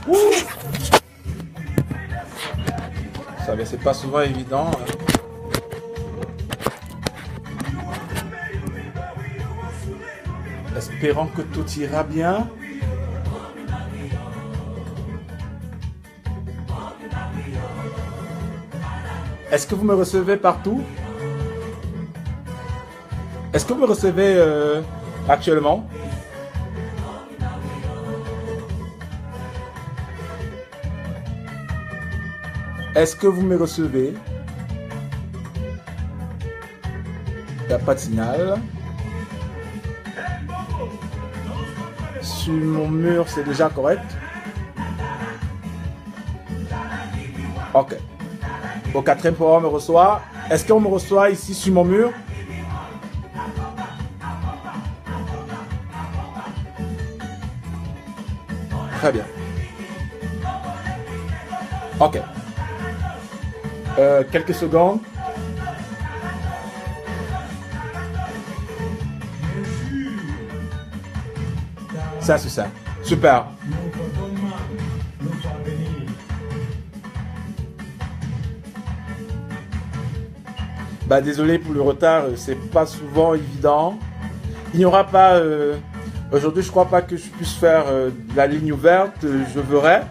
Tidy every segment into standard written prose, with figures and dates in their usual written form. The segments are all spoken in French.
Ouh. Vous savez, c'est pas souvent évident. Espérons que tout ira bien. Est-ce que vous me recevez partout? Est-ce que vous me recevez actuellement? Est-ce que vous me recevez? Il n'y a pas de signal. Sur mon mur, c'est déjà correct. Ok. Au quatrième fois, on me reçoit. Est-ce qu'on me reçoit ici sur mon mur? Très bien. Ok. Quelques secondes. Ça, c'est ça. Super. Bah, désolé pour le retard, c'est pas souvent évident. Il n'y aura pas... aujourd'hui, je crois pas que je puisse faire la ligne ouverte. Je verrai.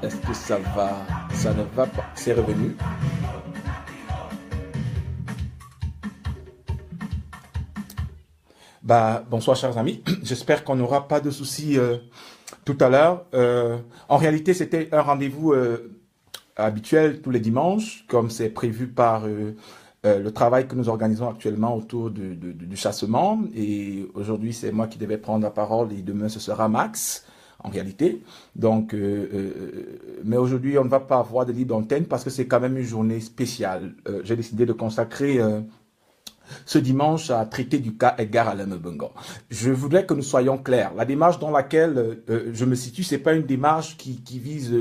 Est-ce que ça va? Ça ne va pas. C'est revenu. Bah, bonsoir chers amis. J'espère qu'on n'aura pas de soucis tout à l'heure. En réalité, c'était un rendez-vous habituel tous les dimanches, comme c'est prévu par le travail que nous organisons actuellement autour du chassement. Et aujourd'hui, c'est moi qui devais prendre la parole et demain, ce sera Max, en réalité. Donc, mais aujourd'hui, on ne va pas avoir de libre antenne parce que c'est quand même une journée spéciale. J'ai décidé de consacrer... ce dimanche à traiter du cas Edgar Alain Mbengue. Je voudrais que nous soyons clairs. La démarche dans laquelle je me situe, c'est pas une démarche qui vise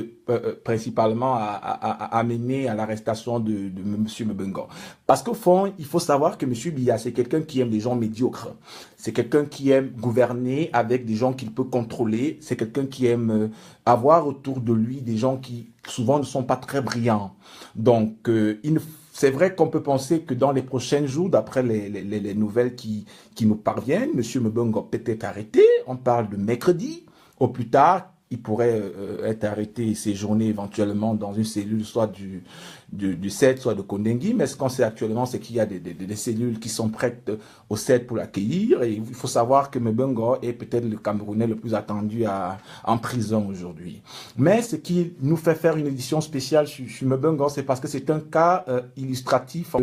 principalement à amener à l'arrestation de M. Mbengue. Parce qu'au fond, il faut savoir que M. Biya, c'est quelqu'un qui aime les gens médiocres. C'est quelqu'un qui aime gouverner avec des gens qu'il peut contrôler. C'est quelqu'un qui aime avoir autour de lui des gens qui souvent ne sont pas très brillants. Donc, il ne c'est vrai qu'on peut penser que dans les prochains jours, d'après les nouvelles qui nous parviennent, M. Mbengue peut être arrêté. On parle de mercredi. Au plus tard, il pourrait être arrêté et séjourné éventuellement dans une cellule, soit du CED, soit de Kondengui. Mais ce qu'on sait actuellement, c'est qu'il y a des cellules qui sont prêtes au CED pour l'accueillir. Et il faut savoir que Mbengue est peut-être le Camerounais le plus attendu en prison aujourd'hui. Mais ce qui nous fait faire une édition spéciale sur Mbengue, c'est parce que c'est un cas illustratif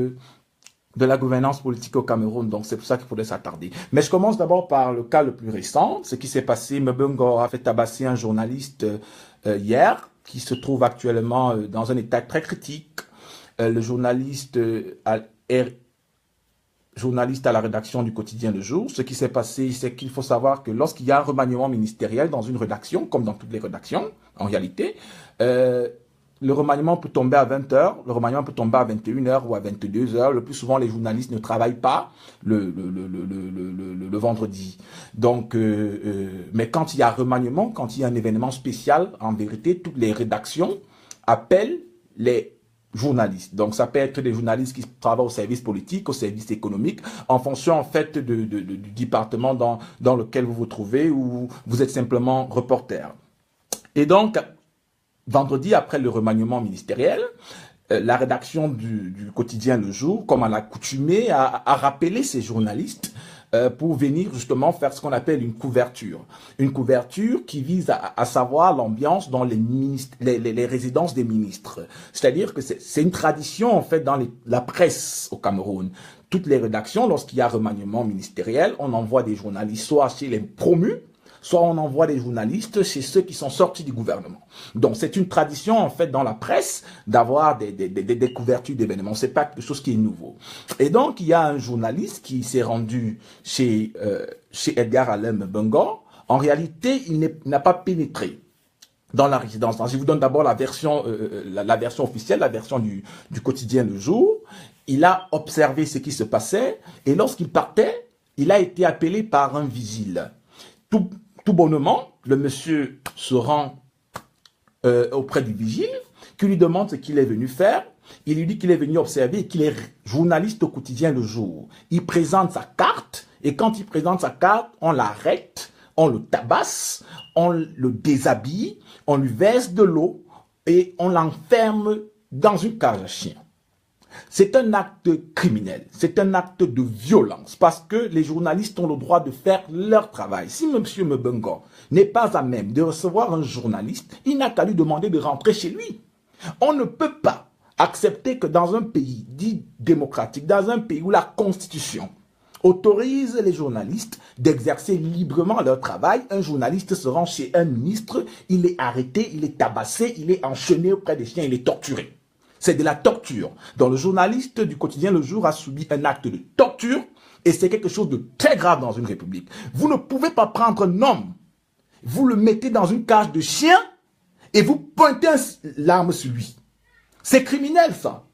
de la gouvernance politique au Cameroun, donc c'est pour ça qu'il faudrait s'attarder. Mais je commence d'abord par le cas le plus récent, ce qui s'est passé. Mbengue a fait tabasser un journaliste hier, qui se trouve actuellement dans un état très critique. Le journaliste est journaliste à la rédaction du quotidien Le Jour. Ce qui s'est passé, c'est qu'il faut savoir que lorsqu'il y a un remaniement ministériel dans une rédaction, comme dans toutes les rédactions, en réalité, le remaniement peut tomber à 20 h, le remaniement peut tomber à 21 h ou à 22 h. Le plus souvent, les journalistes ne travaillent pas le vendredi. Donc, mais quand il y a remaniement, quand il y a un événement spécial, en vérité, toutes les rédactions appellent les journalistes. Donc, ça peut être des journalistes qui travaillent au service politique, au service économique, en fonction, en fait, du département dans lequel vous vous trouvez ou vous êtes simplement reporter. Et donc, vendredi, après le remaniement ministériel, la rédaction du quotidien Le Jour, comme à l'accoutumée, a rappelé ces journalistes pour venir justement faire ce qu'on appelle une couverture. Une couverture qui vise à savoir l'ambiance dans les résidences des ministres. C'est-à-dire que c'est une tradition en fait dans la presse au Cameroun. Toutes les rédactions, lorsqu'il y a remaniement ministériel, on envoie des journalistes soit chez les promus, soit on envoie des journalistes chez ceux qui sont sortis du gouvernement. Donc c'est une tradition en fait dans la presse d'avoir des couvertures d'événements. C'est pas quelque chose qui est nouveau. Et donc il y a un journaliste qui s'est rendu chez Edgar Alain Mbengue. En réalité, il n'a pas pénétré. dans la résidence. Je vous donne d'abord la version, la version officielle, la version du quotidien Le Jour. Il a observé ce qui se passait et lorsqu'il partait, il a été appelé par un vigile. Tout bonnement, le monsieur se rend auprès du vigile, qui lui demande ce qu'il est venu faire. Il lui dit qu'il est venu observer et qu'il est journaliste au quotidien Le Jour. Il présente sa carte et quand il présente sa carte, on l'arrête, on le tabasse, on le déshabille, on lui verse de l'eau et on l'enferme dans une cage à chien. C'est un acte criminel, c'est un acte de violence parce que les journalistes ont le droit de faire leur travail. Si M. Mbengo n'est pas à même de recevoir un journaliste, il n'a qu'à lui demander de rentrer chez lui. On ne peut pas accepter que dans un pays dit démocratique, dans un pays où la Constitution autorise les journalistes d'exercer librement leur travail, un journaliste se rend chez un ministre, il est arrêté, il est tabassé, il est enchaîné auprès des chiens, il est torturé. C'est de la torture. Donc le journaliste du quotidien Le Jour a subi un acte de torture et c'est quelque chose de très grave dans une république. Vous ne pouvez pas prendre un homme, vous le mettez dans une cage de chien et vous pointez l'arme sur lui. C'est criminel ça.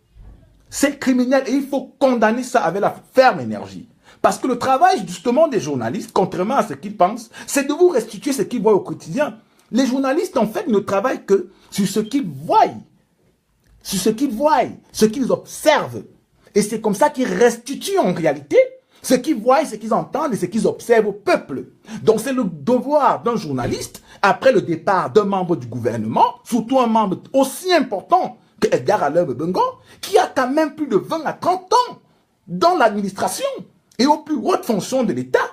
C'est criminel et il faut condamner ça avec la ferme énergie. Parce que le travail justement des journalistes, contrairement à ce qu'ils pensent, c'est de vous restituer ce qu'ils voient au quotidien. Les journalistes en fait ne travaillent que sur ce qu'ils voient. Sur ce qu'ils voient, ce qu'ils observent. Et c'est comme ça qu'ils restituent en réalité ce qu'ils voient, ce qu'ils entendent et ce qu'ils observent au peuple. Donc c'est le devoir d'un journaliste, après le départ d'un membre du gouvernement, surtout un membre aussi important que Edgar Alain Mbengo, qui a quand même plus de 20 à 30 ans dans l'administration et aux plus hautes fonctions de l'État,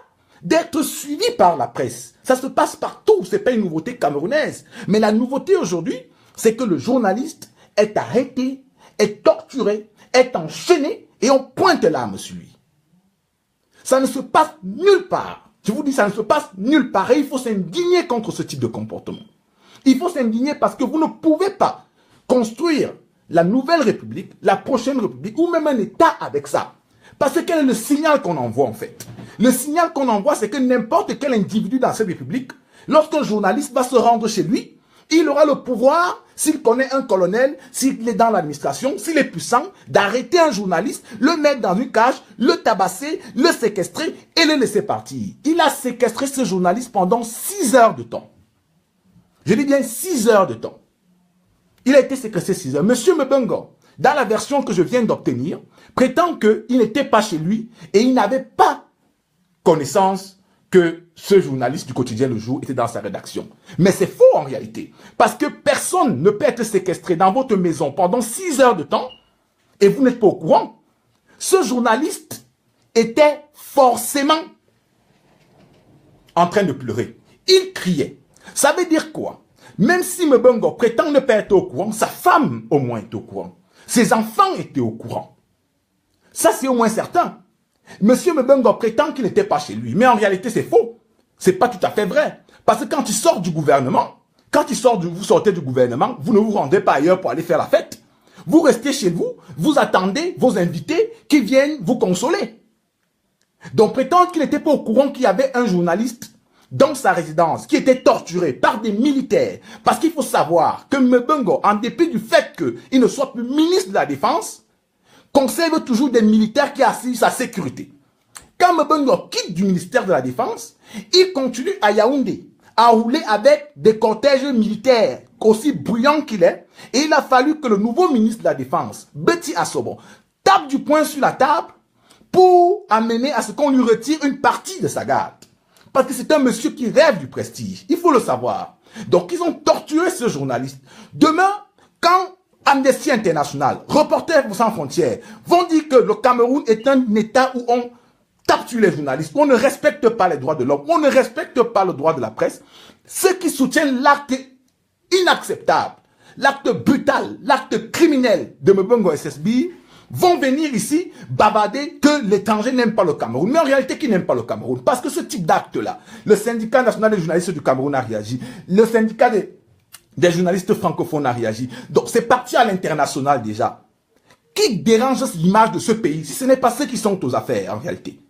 d'être suivi par la presse. Ça se passe partout, ce n'est pas une nouveauté camerounaise. Mais la nouveauté aujourd'hui, c'est que le journaliste est arrêté, est torturé, est enchaîné et on pointe l'arme sur lui. Ça ne se passe nulle part. Je vous dis, ça ne se passe nulle part et il faut s'indigner contre ce type de comportement. Il faut s'indigner parce que vous ne pouvez pas construire la nouvelle République, la prochaine République ou même un État avec ça. Parce que quel est le signal qu'on envoie en fait? Le signal qu'on envoie, c'est que n'importe quel individu dans cette République, lorsqu'un journaliste va se rendre chez lui, il aura le pouvoir, s'il connaît un colonel, s'il est dans l'administration, s'il est puissant, d'arrêter un journaliste, le mettre dans une cage, le tabasser, le séquestrer et le laisser partir. Il a séquestré ce journaliste pendant 6 heures de temps. Je dis bien 6 heures de temps. Il a été séquestré 6 heures. Monsieur Mbengo, dans la version que je viens d'obtenir, prétend qu'il n'était pas chez lui et il n'avait pas connaissance que ce journaliste du quotidien Le Jour était dans sa rédaction. Mais c'est faux en réalité. Parce que personne ne peut être séquestré dans votre maison pendant 6 heures de temps et vous n'êtes pas au courant. Ce journaliste était forcément en train de pleurer. Il criait. Ça veut dire quoi? Même si Mbengo prétend ne pas être au courant, sa femme au moins est au courant. Ses enfants étaient au courant. Ça c'est au moins certain. Monsieur Mbengo prétend qu'il n'était pas chez lui. Mais en réalité, c'est faux. C'est pas tout à fait vrai. Parce que quand il sort du gouvernement, vous sortez du gouvernement, vous ne vous rendez pas ailleurs pour aller faire la fête. Vous restez chez vous, vous attendez vos invités qui viennent vous consoler. Donc prétendre qu'il n'était pas au courant qu'il y avait un journaliste dans sa résidence qui était torturé par des militaires. Parce qu'il faut savoir que Mbengo, en dépit du fait qu'il ne soit plus ministre de la Défense, conserve toujours des militaires qui assurent sa sécurité. Quand Mbengo quitte du ministère de la Défense, il continue à Yaoundé à rouler avec des cortèges militaires, aussi bruyants qu'il est, et il a fallu que le nouveau ministre de la Défense, Betty Assobo, tape du poing sur la table pour amener à ce qu'on lui retire une partie de sa garde. Parce que c'est un monsieur qui rêve du prestige, il faut le savoir. Donc ils ont torturé ce journaliste. Demain, quand Amnesty International, Reporters sans frontières, vont dire que le Cameroun est un État où on tape sur les journalistes, où on ne respecte pas les droits de l'homme, où on ne respecte pas le droit de la presse. Ceux qui soutiennent l'acte inacceptable, l'acte brutal, l'acte criminel de Mbengo SSB vont venir ici bavarder que l'étranger n'aime pas le Cameroun. Mais en réalité, qui n'aime pas le Cameroun? Parce que ce type d'acte-là, le syndicat national des journalistes du Cameroun a réagi, le syndicat des journalistes francophones a réagi. Donc c'est parti à l'international déjà. Qui dérange l'image de ce pays si ce n'est pas ceux qui sont aux affaires en réalité?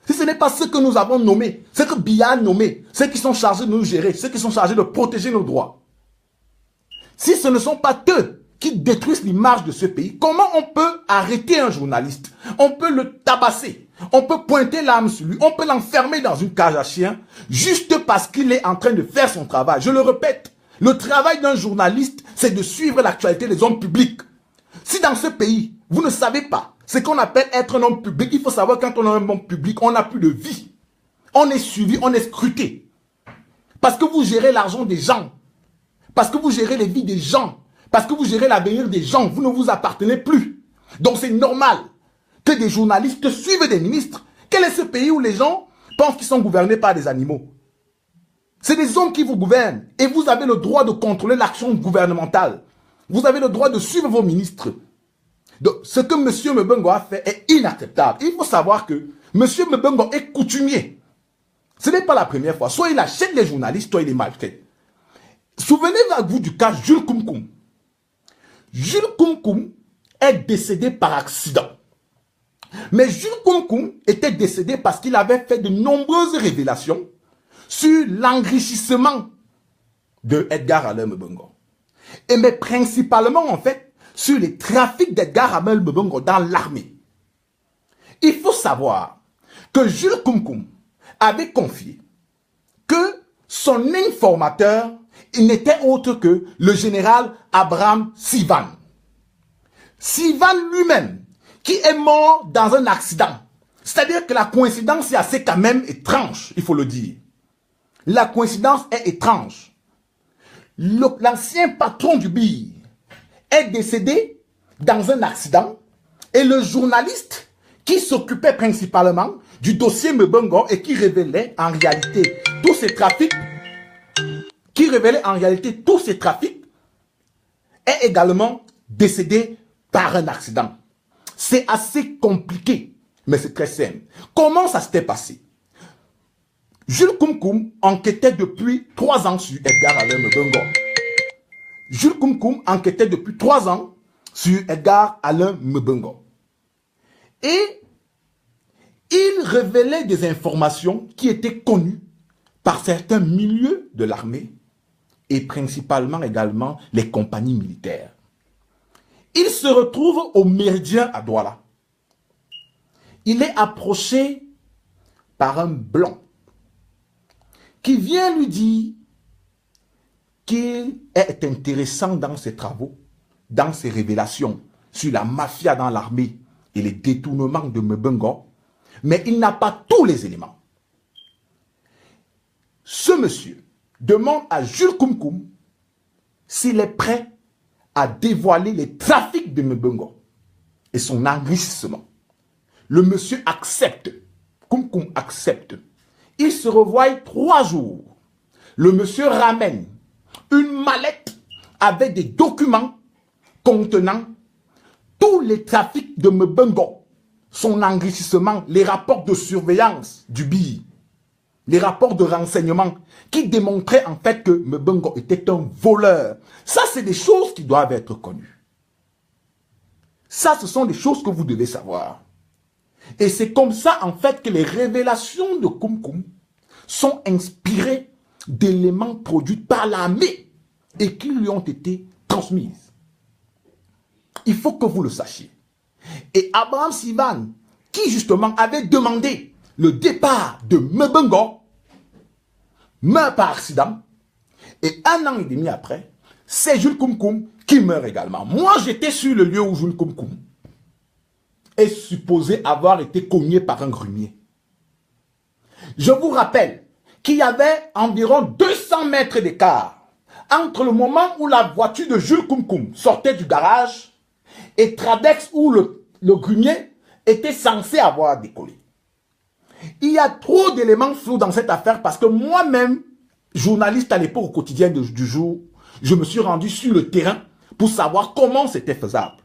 Si ce n'est pas ceux que nous avons nommés, ceux que Biya a nommés, ceux qui sont chargés de nous gérer, ceux qui sont chargés de protéger nos droits. si ce ne sont pas eux qui détruisent l'image de ce pays, comment on peut arrêter un journaliste? On peut le tabasser, on peut pointer l'arme sur lui, on peut l'enfermer dans une cage à chiens, juste parce qu'il est en train de faire son travail. Je le répète, le travail d'un journaliste, c'est de suivre l'actualité des hommes publics. Si dans ce pays, vous ne savez pas ce qu'on appelle être un homme public, il faut savoir que quand on est un homme public, on n'a plus de vie. On est suivi, on est scruté. Parce que vous gérez l'argent des gens. Parce que vous gérez les vies des gens. Parce que vous gérez l'avenir des gens. Vous ne vous appartenez plus. Donc c'est normal que des journalistes suivent des ministres. Quel est ce pays où les gens pensent qu'ils sont gouvernés par des animaux? C'est des hommes qui vous gouvernent. Et vous avez le droit de contrôler l'action gouvernementale. Vous avez le droit de suivre vos ministres. Donc, ce que M. Mebengo a fait est inacceptable. Il faut savoir que M. Mebengo est coutumier. Ce n'est pas la première fois. Soit il achète les journalistes, soit il les maltraite. Souvenez-vous du cas Jules Koum. Jules Koum est décédé par accident. Mais Jules Koum était décédé parce qu'il avait fait de nombreuses révélations sur l'enrichissement de Edgar Alain Mebengo. Mais principalement, en fait, sur les trafics d'Edgar Alain Mebengo dans l'armée. Il faut savoir que Jules Koum avait confié que son informateur, il n'était autre que le général Abraham Sivan. Sivan lui-même, qui est mort dans un accident. C'est-à-dire que la coïncidence est assez quand même étrange, il faut le dire. La coïncidence est étrange. L'ancien patron du BIR est décédé dans un accident et le journaliste qui s'occupait principalement du dossier Mebengo et qui révélait en réalité tous ces trafics, est également décédé par un accident. C'est assez compliqué, mais c'est très simple. Comment ça s'était passé? Jules Koum enquêtait depuis 3 ans sur Edgar Alain Mebengo. Jules Koum enquêtait depuis 3 ans sur Edgar Alain Mebengo. Et il révélait des informations qui étaient connues par certains milieux de l'armée et principalement également les compagnies militaires. Il se retrouve au Méridien à Douala. Il est approché par un blanc qui vient lui dire qu'il est intéressant dans ses travaux, dans ses révélations sur la mafia dans l'armée et les détournements de Mebengo, mais il n'a pas tous les éléments. Ce monsieur demande à Jules Koum s'il est prêt à dévoiler les trafics de Mebengo et son enrichissement. Le monsieur accepte. Koum accepte. Il se revoit 3 jours. Le monsieur ramène une mallette avec des documents contenant tous les trafics de Mebengo, son enrichissement, les rapports de surveillance du BIR, les rapports de renseignement qui démontraient en fait que Mebengo était un voleur. Ça, c'est des choses qui doivent être connues. Ça, ce sont des choses que vous devez savoir. Et c'est comme ça, en fait, que les révélations de Koum sont inspirées d'éléments produits par l'armée et qui lui ont été transmises. Il faut que vous le sachiez. Et Abraham Sivan, qui justement avait demandé le départ de Mebengo, meurt par accident. Et 1 an et demi après, c'est Jules Koum qui meurt également. Moi, j'étais sur le lieu où Jules Koum est supposé avoir été cogné par un grumier. Je vous rappelle qu'il y avait environ 200 mètres d'écart entre le moment où la voiture de Jules Koum sortait du garage et Tradex où le grumier était censé avoir décollé. Il y a trop d'éléments flous dans cette affaire parce que moi-même, journaliste à l'époque au quotidien du jour, je me suis rendu sur le terrain pour savoir comment c'était faisable.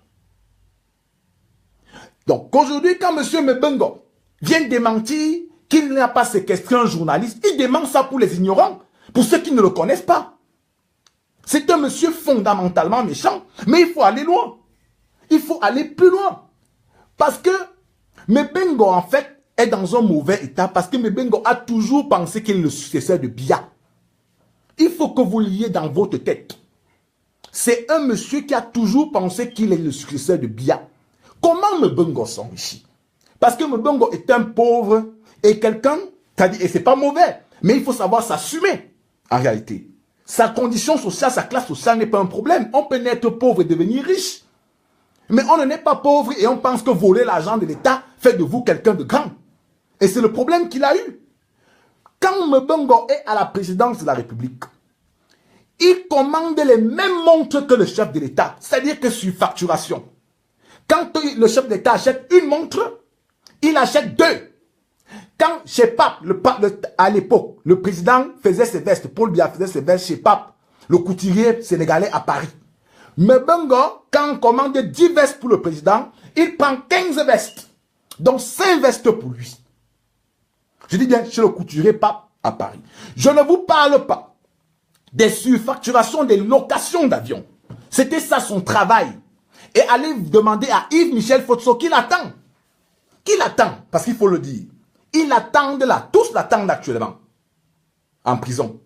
Donc aujourd'hui, quand M. Mebengo vient démentir qu'il n'a pas séquestré un journaliste, il dément ça pour les ignorants, pour ceux qui ne le connaissent pas. C'est un monsieur fondamentalement méchant, mais il faut aller loin. Il faut aller plus loin. Parce que Mebengo, en fait, est dans un mauvais état, parce que Mebengo a toujours pensé qu'il est le successeur de Biya. Il faut que vous liez dans votre tête c'est un monsieur qui a toujours pensé qu'il est le successeur de Biya. Comment Mbongo s'enrichit? Parce que Mbongo est un pauvre et quelqu'un, et c'est pas mauvais, mais il faut savoir s'assumer en réalité. Sa condition sociale, sa classe sociale n'est pas un problème. On peut naître pauvre et devenir riche. Mais on ne n'est pas pauvre et on pense que voler l'argent de l'État fait de vous quelqu'un de grand. Et c'est le problème qu'il a eu. Quand Mbongo est à la présidence de la République, il commande les mêmes montres que le chef de l'État. C'est-à-dire que sur facturation. Quand le chef d'État achète une montre, il achète deux. Quand chez Pape, à l'époque, le président faisait ses vestes, Paul Biya faisait ses vestes chez Pape, le couturier sénégalais à Paris. Mbongo, quand on commande 10 vestes pour le président, il prend 15 vestes. Donc 5 vestes pour lui. Je dis bien chez le couturier Pape à Paris. Je ne vous parle pas des surfacturations, des locations d'avions. C'était ça son travail. Et allez demander à Yves Michel Fotso qui l'attend. Qui l'attend? Parce qu'il faut le dire. Ils l'attendent là. Tous l'attendent actuellement. En prison.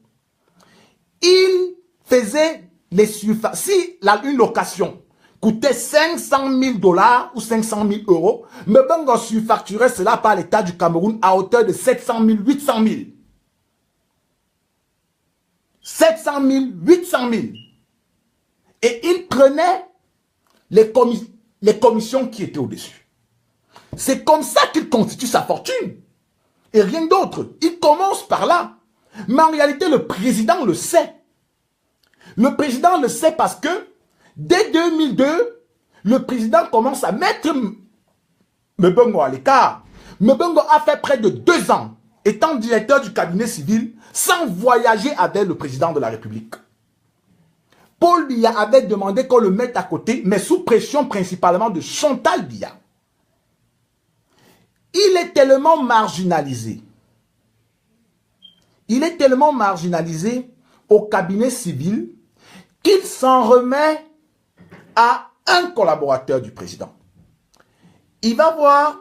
Il faisait les surfacturations. Si une location coûtait 500 000 $ ou 500 000 €, Mbongo surfacturait cela par l'État du Cameroun à hauteur de 700 000, 800 000. 700 000, 800 000. Et il prenait les commissions qui étaient au-dessus. C'est comme ça qu'il constitue sa fortune. Et rien d'autre. Il commence par là. Mais en réalité, le président le sait. Le président le sait parce que dès 2002, le président commence à mettre Mbongo à l'écart. Mbongo a fait près de 2 ans étant directeur du cabinet civil sans voyager avec le président de la République. Paul Biya avait demandé qu'on le mette à côté, mais sous pression principalement de Chantal Biya. Il est tellement marginalisé. Il est tellement marginalisé au cabinet civil qu'il s'en remet à un collaborateur du président. Il va voir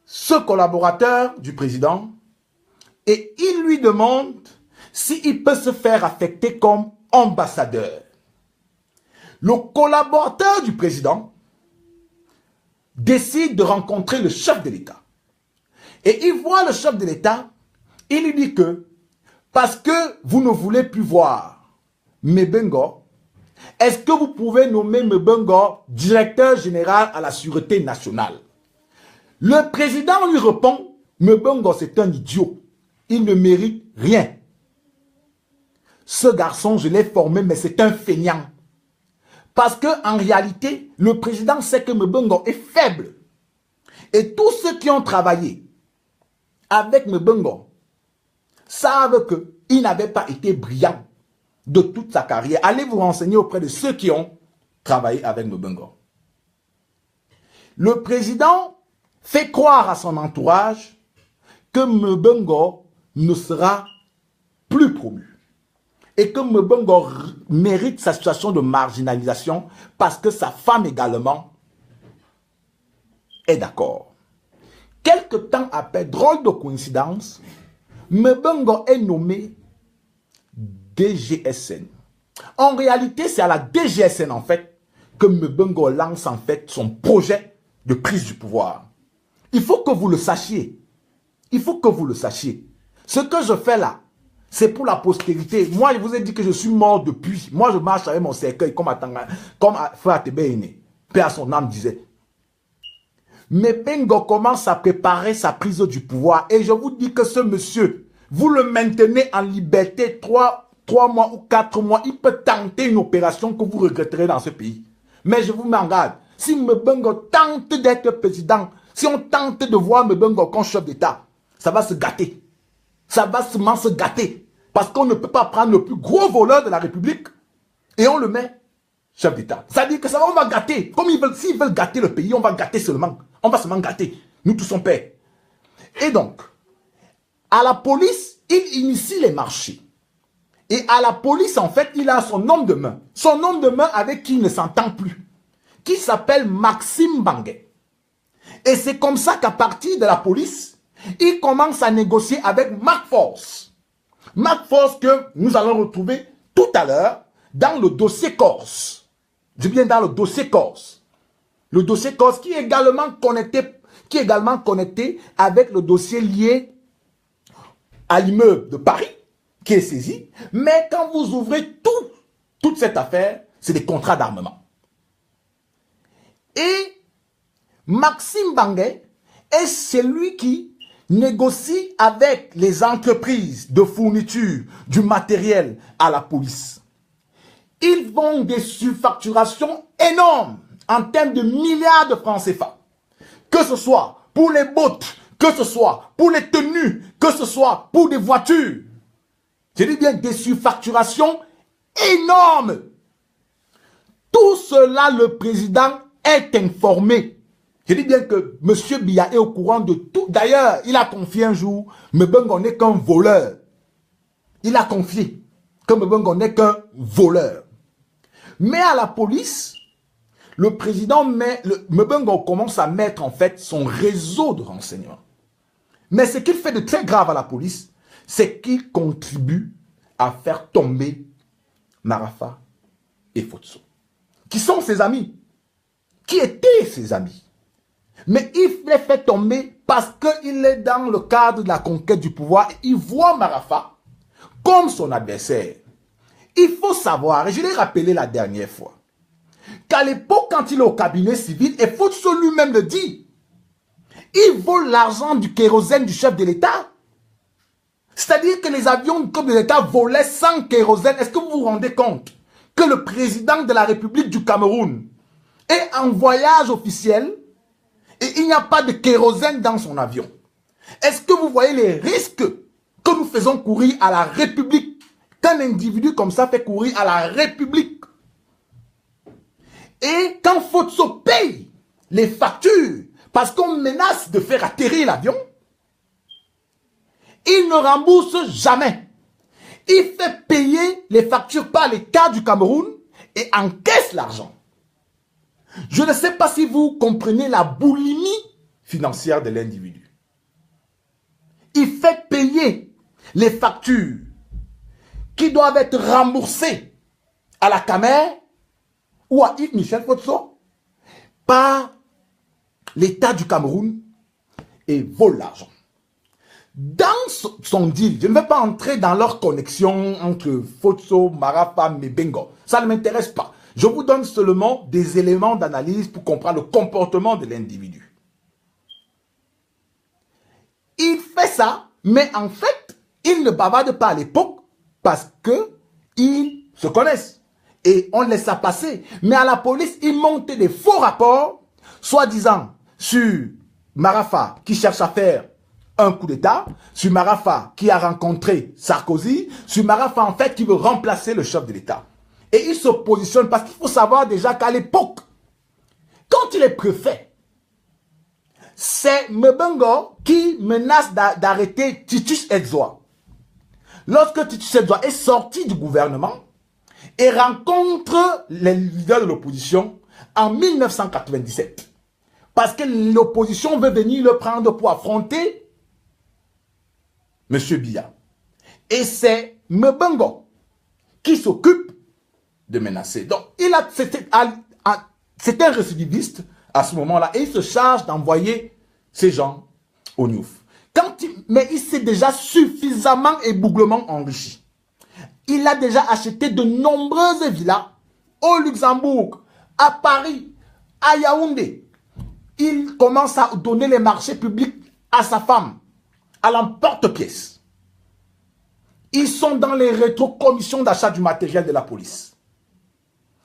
ce collaborateur du président et il lui demande s'il peut se faire affecter comme ambassadeur. Le collaborateur du président décide de rencontrer le chef de l'État. Et il voit le chef de l'État, il lui dit que parce que vous ne voulez plus voir Mbongo, est-ce que vous pouvez nommer Mbongo directeur général à la Sûreté nationale? Le président lui répond, Mbongo c'est un idiot, il ne mérite rien. Ce garçon, je l'ai formé, mais c'est un feignant. Parce qu'en réalité, le président sait que Mbongo est faible. Et tous ceux qui ont travaillé avec Mbongo savent qu'il n'avait pas été brillant de toute sa carrière. Allez vous renseigner auprès de ceux qui ont travaillé avec Mbongo. Le président fait croire à son entourage que Mbongo ne sera plus promu. Et que Mbongo mérite sa situation de marginalisation parce que sa femme également est d'accord. Quelque temps après, drôle de coïncidence, Mbongo est nommé DGSN. En réalité, c'est à la DGSN en fait que Mbongo lance en fait son projet de prise du pouvoir. Il faut que vous le sachiez. Il faut que vous le sachiez. Ce que je fais là, c'est pour la postérité. Moi, je vous ai dit que je suis mort depuis. Moi, je marche avec mon cercueil comme Frère Tébéine, Père à son âme disait. Mais Mbongo commence à préparer sa prise du pouvoir. Et je vous dis que ce monsieur, vous le maintenez en liberté 3 mois ou 4 mois. Il peut tenter une opération que vous regretterez dans ce pays. Mais je vous mets en garde. Si Mbongo tente d'être président, si on tente de voir Mbongo comme chef d'État, ça va se gâter. Ça va seulement se gâter. Parce qu'on ne peut pas prendre le plus gros voleur de la République et on le met chef d'État. Ça veut dire que ça va, on va gâter. Comme ils veulent, s'ils veulent gâter le pays, on va gâter seulement. On va seulement gâter. Nous tous sommes pères. Et donc, à la police, il initie les marchés. Et à la police, en fait, il a son homme de main. Son homme de main avec qui il ne s'entend plus. Qui s'appelle Maxime Banguet. Et c'est comme ça qu'à partir de la police, il commence à négocier avec McForce. McForce que nous allons retrouver tout à l'heure dans le dossier Corse. Je viens dans le dossier Corse. Le dossier Corse qui est également connecté avec le dossier lié à l'immeuble de Paris qui est saisi. Mais quand vous ouvrez toute cette affaire, c'est des contrats d'armement. Et Maxime Bangué est celui qui négocie avec les entreprises de fourniture du matériel à la police. Ils font des surfacturations énormes en termes de milliards de francs CFA. Que ce soit pour les bottes, que ce soit pour les tenues, que ce soit pour des voitures. Je dis bien des surfacturations énormes. Tout cela, le président est informé. Je dis bien que M. Biya est au courant de tout. D'ailleurs, il a confié un jour, Mbengo n'est qu'un voleur. Il a confié que Mbengo n'est qu'un voleur. Mais à la police, le président Mbengo commence à mettre en fait son réseau de renseignements. Mais ce qu'il fait de très grave à la police, c'est qu'il contribue à faire tomber Marafa et Fotso, qui sont ses amis, qui étaient ses amis. Mais il les fait tomber parce qu'il est dans le cadre de la conquête du pouvoir. Il voit Marafa comme son adversaire. Il faut savoir, et je l'ai rappelé la dernière fois, qu'à l'époque, quand il est au cabinet civil, et Fotso lui-même le dit, il vole l'argent du kérosène du chef de l'État. C'est-à-dire que les avions du chef de l'État volaient sans kérosène. Est-ce que vous vous rendez compte que le président de la République du Cameroun est en voyage officiel et il n'y a pas de kérosène dans son avion? Est-ce que vous voyez les risques que nous faisons courir à la République? Qu'un individu comme ça fait courir à la République. Et quand Fotso paye les factures parce qu'on menace de faire atterrir l'avion, il ne rembourse jamais. Il fait payer les factures par l'État du Cameroun et encaisse l'argent. Je ne sais pas si vous comprenez la boulimie financière de l'individu. Il fait payer les factures qui doivent être remboursées à la Camer ou à Yves Michel Fotso par l'État du Cameroun et vole l'argent. Dans son deal, je ne vais pas entrer dans leur connexion entre Fotso, Marafa, Mbengo. Ça ne m'intéresse pas. Je vous donne seulement des éléments d'analyse pour comprendre le comportement de l'individu. Il fait ça, mais en fait, il ne bavarde pas à l'époque parce qu'ils se connaissent. Et on laisse ça passer. Mais à la police, ils montent des faux rapports, soi-disant sur Marafa qui cherche à faire un coup d'État, sur Marafa qui a rencontré Sarkozy, sur Marafa en fait qui veut remplacer le chef de l'État. Et il se positionne parce qu'il faut savoir déjà qu'à l'époque, quand il est préfet, c'est Mbengo qui menace d'arrêter Titus Edzoa. Lorsque Titus Edzoa est sorti du gouvernement et rencontre les leaders de l'opposition en 1997, parce que l'opposition veut venir le prendre pour affronter M. Biya. Et c'est Mbengo qui s'occupe de menacer. Donc, c'était un récidiviste à ce moment-là et il se charge d'envoyer ces gens au Niouf. Mais il s'est déjà suffisamment et bouglement enrichi. Il a déjà acheté de nombreuses villas au Luxembourg, à Paris, à Yaoundé. Il commence à donner les marchés publics à sa femme, à l'emporte-pièce. Ils sont dans les rétrocommissions d'achat du matériel de la police.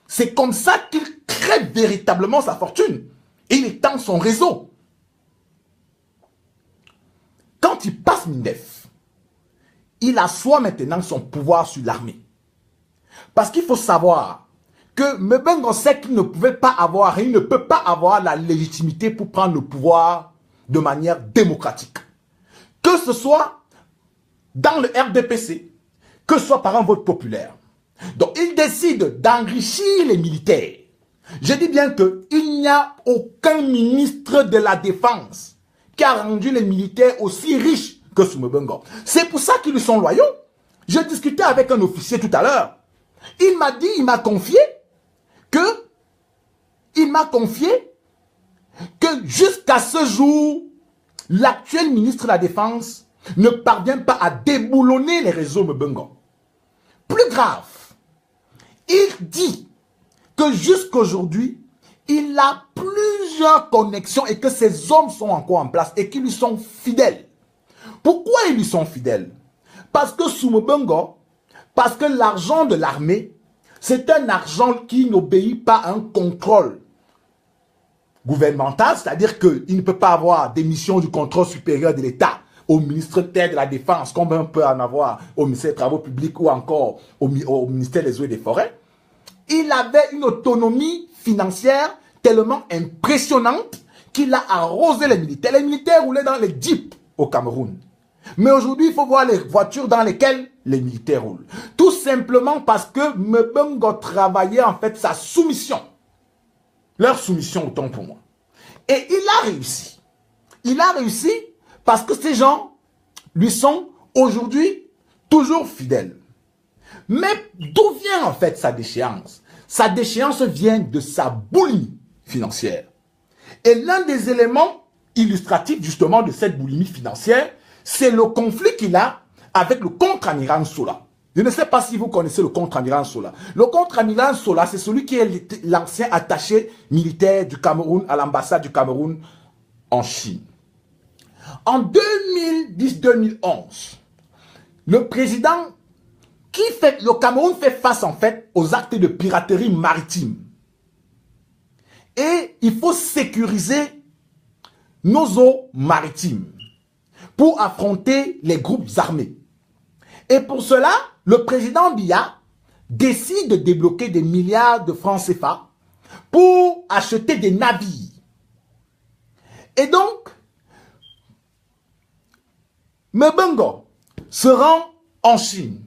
C'est comme ça qu'il crée véritablement sa fortune. Et il étend son réseau. Quand il passe Mindef, il assoit maintenant son pouvoir sur l'armée. Parce qu'il faut savoir que Mbengo sait qu'il ne pouvait pas avoir, il ne peut pas avoir la légitimité pour prendre le pouvoir de manière démocratique. Que ce soit dans le RDPC, que ce soit par un vote populaire. Donc il décide d'enrichir les militaires. Je dis bien qu'il n'y a aucun ministre de la Défense qui a rendu les militaires aussi riches que Mbengo. C'est pour ça qu'ils lui sont loyaux. Je discutais avec un officier tout à l'heure. Il m'a dit, il m'a confié que jusqu'à ce jour, l'actuel ministre de la Défense ne parvient pas à déboulonner les réseaux Mbungo. Plus grave, il dit que jusqu'aujourd'hui, il a plusieurs connexions et que ses hommes sont encore en place et qu'ils lui sont fidèles. Pourquoi ils lui sont fidèles? Parce que sous Mbungo, parce que l'argent de l'armée, c'est un argent qui n'obéit pas à un contrôle gouvernemental, c'est-à-dire qu'il ne peut pas avoir des missions du contrôle supérieur de l'État au ministre de la Défense, comme on peut en avoir au ministère des Travaux publics ou encore au ministère des Eaux et des Forêts. Il avait une autonomie financière tellement impressionnante qu'il a arrosé les militaires. Les militaires roulaient dans les jeeps au Cameroun. Mais aujourd'hui, il faut voir les voitures dans lesquelles les militaires roulent. Tout simplement parce que Mbungo travaillait en fait sa soumission. Leur soumission autant pour moi. Et il a réussi. Il a réussi parce que ces gens lui sont aujourd'hui toujours fidèles. Mais d'où vient en fait sa déchéance? Sa déchéance vient de sa boulimie financière. Et l'un des éléments illustratifs justement de cette boulimie financière, c'est le conflit qu'il a avec le contre-amiral Sola. Je ne sais pas si vous connaissez le contre-amiral Sola. Le contre-amiral Sola, c'est celui qui est l'ancien attaché militaire du Cameroun à l'ambassade du Cameroun en Chine. En 2010-2011, le président le Cameroun fait face en fait aux actes de piraterie maritime. Et il faut sécuriser nos eaux maritimes pour affronter les groupes armés. Et pour cela, le président Biya décide de débloquer des milliards de francs CFA pour acheter des navires. Et donc, Mbungo se rend en Chine.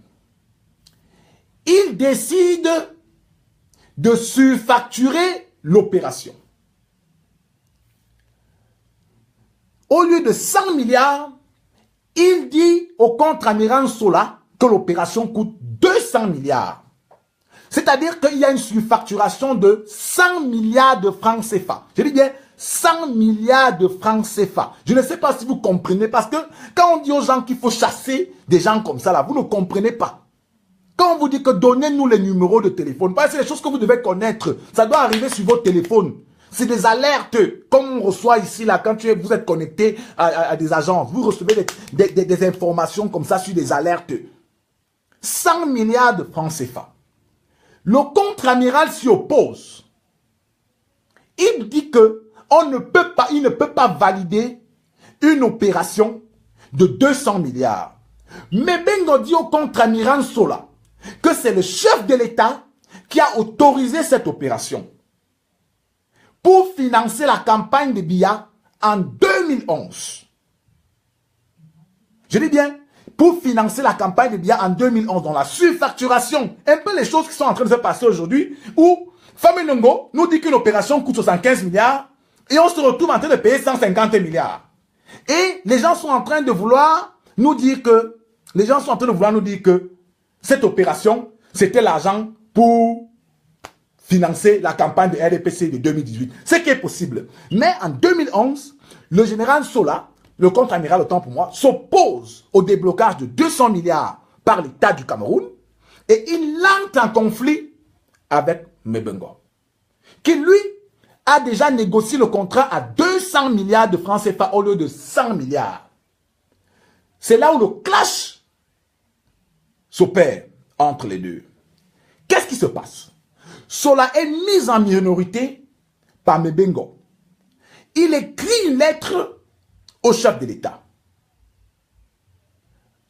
Il décide de surfacturer l'opération. Au lieu de 100 milliards, il dit au contre-amiral Sola que l'opération coûte 200 milliards. C'est-à-dire qu'il y a une surfacturation de 100 milliards de francs CFA. Je dis bien 100 milliards de francs CFA. Je ne sais pas si vous comprenez, parce que quand on dit aux gens qu'il faut chasser des gens comme ça, là, vous ne comprenez pas. Quand on vous dit que donnez-nous les numéros de téléphone, c'est des choses que vous devez connaître. Ça doit arriver sur votre téléphone. C'est des alertes, comme on reçoit ici, là, quand vous êtes connecté à des agences. Vous recevez des informations comme ça sur des alertes. 100 milliards de francs CFA. Le contre-amiral s'y oppose. Il dit que il ne peut pas valider une opération de 200 milliards. Mais Mbungo dit au contre-amiral Sola que c'est le chef de l'État qui a autorisé cette opération pour financer la campagne de Biya en 2011. Je dis bien, pour financer la campagne de Biya en 2011, dans la surfacturation, un peu les choses qui sont en train de se passer aujourd'hui, où Faminongo nous dit qu'une opération coûte 75 milliards et on se retrouve en train de payer 150 milliards. Et les gens sont en train de vouloir nous dire que, cette opération, c'était l'argent pour financer la campagne de RDPC de 2018. Ce qui est possible. Mais en 2011, le général Sola, le contre-amiral autant pour moi, s'oppose au déblocage de 200 milliards par l'État du Cameroun et il entre en conflit avec Mbungo, qui lui a déjà négocié le contrat à 200 milliards de francs CFA au lieu de 100 milliards. C'est là où le clash s'opère entre les deux. Qu'est-ce qui se passe? Sola est mis en minorité par Mbungo. Il écrit une lettre au chef de l'État.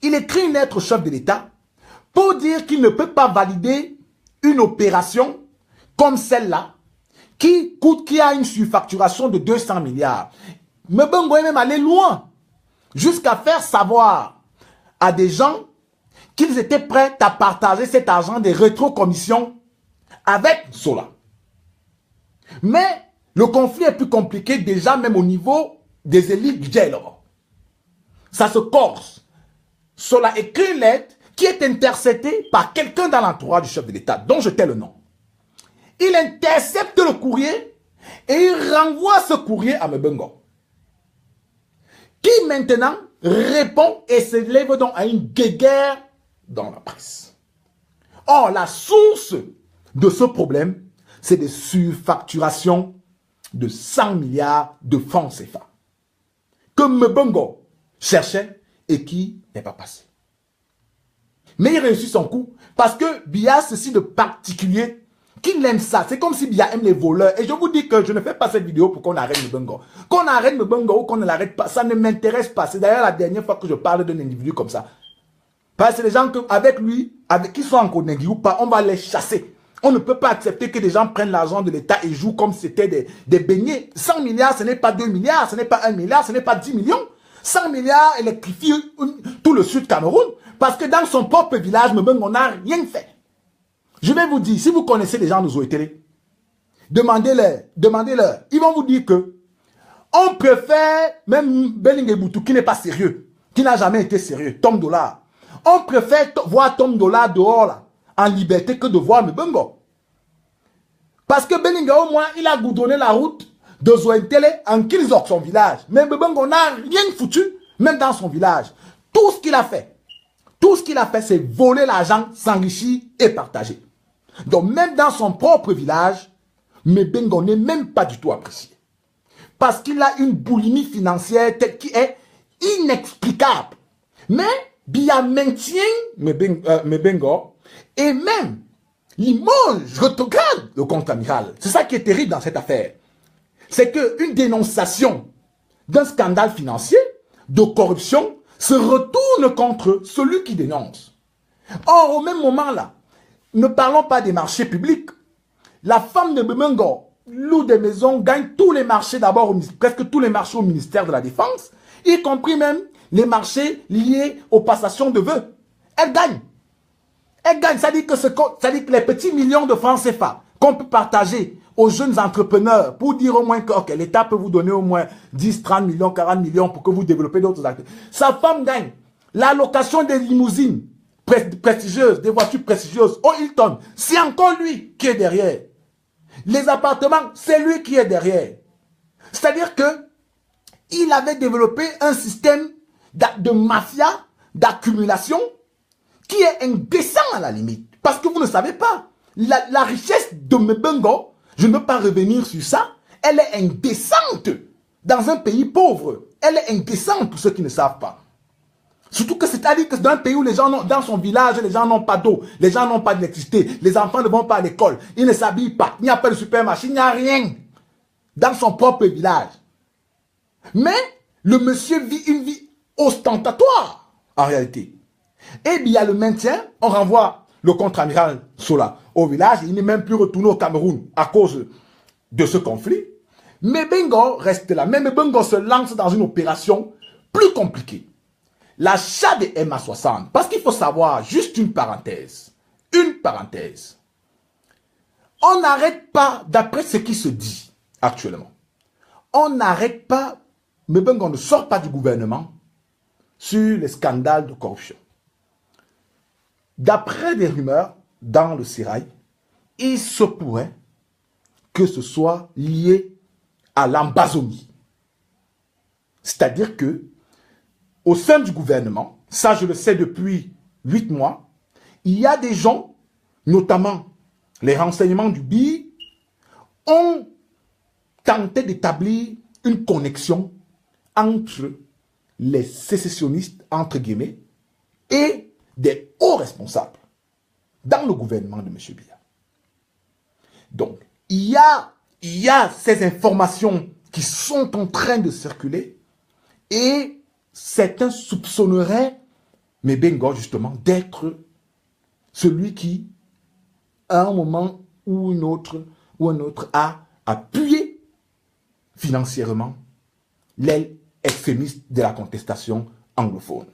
Il écrit une lettre au chef de l'État pour dire qu'il ne peut pas valider une opération comme celle-là qui a une surfacturation de 200 milliards. Mbungo est même allé loin jusqu'à faire savoir à des gens qu'ils étaient prêts à partager cet argent des rétrocommissions avec Sola. Mais le conflit est plus compliqué déjà même au niveau des élites du dialogue. Ça se corse. Sola écrit une lettre qui est intercepté par quelqu'un dans l'entourage du chef de l'État, dont je tais le nom. Il intercepte le courrier et il renvoie ce courrier à Mebengo, qui maintenant répond et se lève donc à une guéguerre dans la presse. Or, la source de ce problème, c'est des surfacturations de 100 milliards de francs CFA que Mebengo cherchait et qui n'est pas passé. Mais il réussit son coup parce que Biya a ceci de particulier qu'il aime ça. C'est comme si Biya aime les voleurs. Et je vous dis que je ne fais pas cette vidéo pour qu'on arrête Mebengo. Qu'on arrête Mebengo ou qu'on ne l'arrête pas, ça ne m'intéresse pas. C'est d'ailleurs la dernière fois que je parle d'un individu comme ça. Parce que c'est des gens que, avec lui, avec qui sont en Konengi ou pas, on va les chasser. On ne peut pas accepter que des gens prennent l'argent de l'État et jouent comme si c'était des beignets. 100 milliards, ce n'est pas 2 milliards, ce n'est pas 1 milliard, ce n'est pas 10 millions. 100 milliards électrifient tout le sud Cameroun. Parce que dans son propre village, on n'a rien fait. Je vais vous dire, si vous connaissez les gens de Zoétélé, demandez-leur. Ils vont vous dire que on préfère, même Bellingue Boutou, qui n'est pas sérieux, qui n'a jamais été sérieux, Tom Dollar. On préfère voir Tom Dollar dehors, là, en liberté, que de voir Mebengo. Parce que Bellingue, au moins, il a goudronné la route de Zoétélé en Kilzok, son village. Mais Mebengo n'a rien foutu, même dans son village. Tout ce qu'il a fait, c'est voler l'argent, s'enrichir et partager. Donc, même dans son propre village, Mebengo n'est même pas du tout apprécié. Parce qu'il a une boulimie financière telle qui est inexplicable. Mais, Biya maintient Mebengo et même limoge, rétrograde le contre-amiral. C'est ça qui est terrible dans cette affaire. C'est qu'une dénonciation d'un scandale financier, de corruption, se retourne contre celui qui dénonce. Or, au même moment là, ne parlons pas des marchés publics. La femme de Mebengo loue des maisons, gagne tous les marchés d'abord, presque tous les marchés au ministère de la Défense, y compris même les marchés liés aux passations de vœux. Elle gagne. Elle gagne. Ça dit que les petits millions de francs CFA qu'on peut partager aux jeunes entrepreneurs pour dire au moins que okay, l'État peut vous donner au moins 10, 30 millions, 40 millions pour que vous développez d'autres activités. Sa femme gagne l'allocation des limousines prestigieuses, des voitures prestigieuses au Hilton. C'est encore lui qui est derrière. Les appartements, c'est lui qui est derrière. C'est-à-dire que il avait développé un système de mafia, d'accumulation qui est indécent à la limite. Parce que vous ne savez pas. La richesse de Mebengo, je ne veux pas revenir sur ça, elle est indécente dans un pays pauvre. Elle est indécente pour ceux qui ne savent pas. Surtout que c'est-à-dire que dans un pays où les gens, dans son village, les gens n'ont pas d'eau, les gens n'ont pas d'électricité, les enfants ne vont pas à l'école, ils ne s'habillent pas, il n'y a pas de supermarché, il n'y a rien dans son propre village. Mais le monsieur vit une vie ostentatoire, en réalité. Et bien, il y a le maintien, on renvoie le contre-amiral Sola au village, il n'est même plus retourné au Cameroun à cause de ce conflit. Mais Mebengo reste là. Mais Mebengo se lance dans une opération plus compliquée. L'achat des MA60. Parce qu'il faut savoir, juste une parenthèse. Une parenthèse. On n'arrête pas, d'après ce qui se dit actuellement, on n'arrête pas, Mebengo ne sort pas du gouvernement sur les scandales de corruption. D'après des rumeurs dans le Sérail, il se pourrait que ce soit lié à l'ambazomie. C'est-à-dire que au sein du gouvernement, ça je le sais depuis 8 mois, il y a des gens, notamment les renseignements du BI, ont tenté d'établir une connexion entre les sécessionnistes, entre guillemets, et des hauts responsables dans le gouvernement de M. Biya. Donc, il y a ces informations qui sont en train de circuler et certains soupçonneraient Mebengo justement d'être celui qui, à un moment ou un autre, a appuyé financièrement l'aile extrémiste de la contestation anglophone.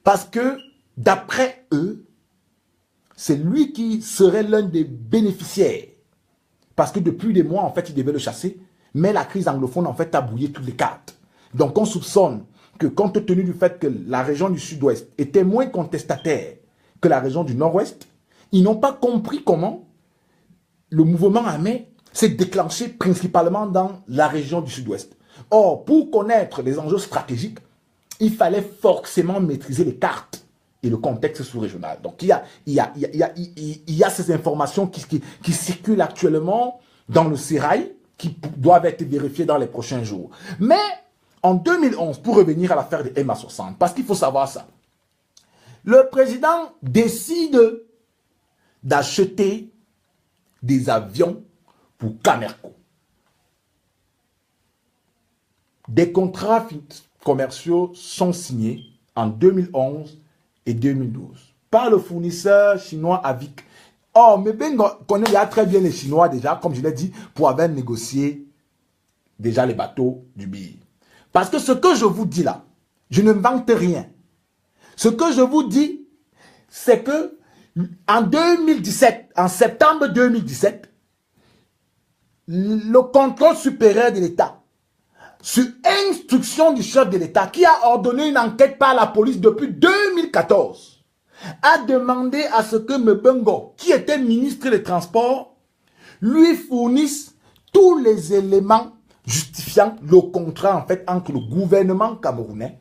Parce que, d'après eux, c'est lui qui serait l'un des bénéficiaires. Parce que depuis des mois, en fait, ils devaient le chasser. Mais la crise anglophone, en fait, a brouillé toutes les cartes. Donc, on soupçonne que compte tenu du fait que la région du Sud-Ouest était moins contestataire que la région du Nord-Ouest. Ils n'ont pas compris comment le mouvement armé s'est déclenché principalement dans la région du Sud-Ouest. Or, pour connaître les enjeux stratégiques, il fallait forcément maîtriser les cartes et le contexte sous-régional. Donc, il y a ces informations qui circulent actuellement dans le sérail, qui doivent être vérifiées dans les prochains jours. Mais, en 2011, pour revenir à l'affaire des MA60, parce qu'il faut savoir ça, le président décide d'acheter des avions pour Camerco. Des contrats commerciaux sont signés en 2011 et 2012 par le fournisseur chinois Avic. Or, Mebengo connaît déjà très bien les Chinois déjà, comme je l'ai dit, pour avoir négocié déjà les bateaux du BI. Parce que ce que je vous dis là, je ne invente rien. Ce que je vous dis, c'est que en 2017, en septembre 2017, le contrôle supérieur de l'État, sur instruction du chef de l'État, qui a ordonné une enquête par la police depuis 2014, a demandé à ce que Mebengo, qui était ministre des Transports, lui fournisse tous les éléments justifiant le contrat en fait entre le gouvernement camerounais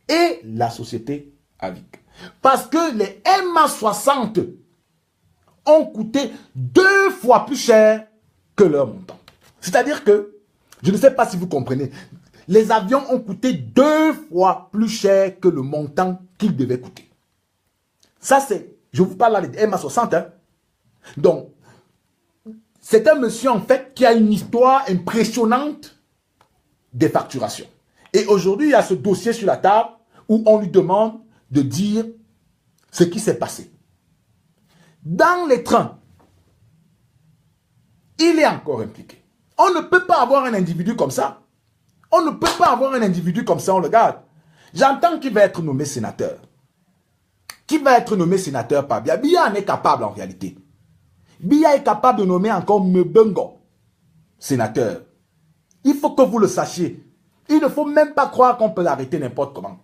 et la société Avic. Parce que les MA60 ont coûté 2 fois plus cher que leur montant. C'est-à-dire que, je ne sais pas si vous comprenez, les avions ont coûté 2 fois plus cher que le montant qu'ils devaient coûter. Ça c'est, je vous parle là des MA60. Hein. Donc, c'est un monsieur en fait qui a une histoire impressionnante des facturations. Et aujourd'hui, il y a ce dossier sur la table où on lui demande de dire ce qui s'est passé. Dans les trains, il est encore impliqué. On ne peut pas avoir un individu comme ça. On ne peut pas avoir un individu comme ça, on le garde. J'entends qu'il va être nommé sénateur. Qui va être nommé sénateur par Biya? Biya en est capable en réalité. Biya est capable de nommer encore Mebengo sénateur. Il faut que vous le sachiez. Il ne faut même pas croire qu'on peut l'arrêter n'importe comment.